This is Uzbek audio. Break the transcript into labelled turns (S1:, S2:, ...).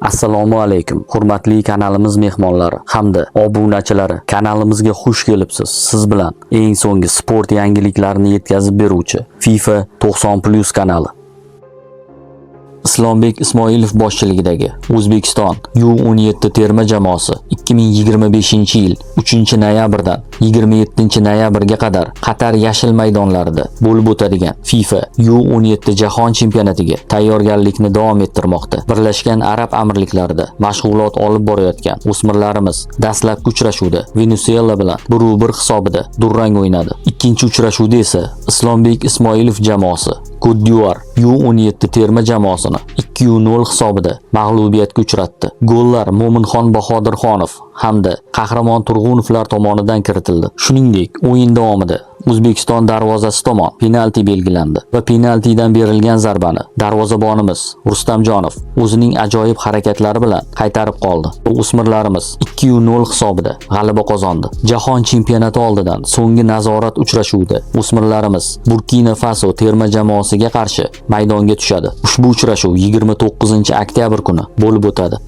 S1: Assalomu alaykum, hurmatli kanalimiz mehmonlari hamda obunachilari. Kanalimizga xush kelibsiz. Siz bilan eng so'nggi sport yangiliklarini yetkazib beruvchi FIFA 90+ kanali. Islombek Ismoilov boshchiligidagi O'zbekiston U17 terma jamoasi 2025-yil 3-noyabrdan 27-noyabrga qadar Qatar yashil maydonlarida bo'lib o'tadigan FIFA U17 jahon chempionatiga tayyorgarlikni davom ettirmoqda. Birlashgan Arab Amirliklarida mashg'ulot olib borayotgan o'smirlarimiz dastlabki uchrashuvda Venesuela bilan 1-1 hisobida durang o'ynadi. Ikkinchi uchrashuvda esa Islombek Ismoilov jamoasi Côte d'Ivoire U17 terma jamoasini 2-0 hisobida mag'lubiyatga uchratdi. Gollar Mo'minxon Bahodirxonov hamda Qahramon Turg'unovlar tomonidan kiritildi. Shuningdek, o'yin davomida O'zbekiston darvozasi tomon penalti belgilandi va penaltidan berilgan zarbani darvozabonimiz Rustamjonov o'zining ajoyib harakatlari bilan qaytarib qoldi. O'smirlarimiz 2-0 hisobida g'alaba qozondi. Jahon chempionati oldidan so'nggi nazorat uchrashuvida o'smirlarimiz Burkina Faso terma jamoasiga qarshi maydonga tushadi. Ushbu uchrashuv 29-oktyabr kuni bo'lib o'tadi.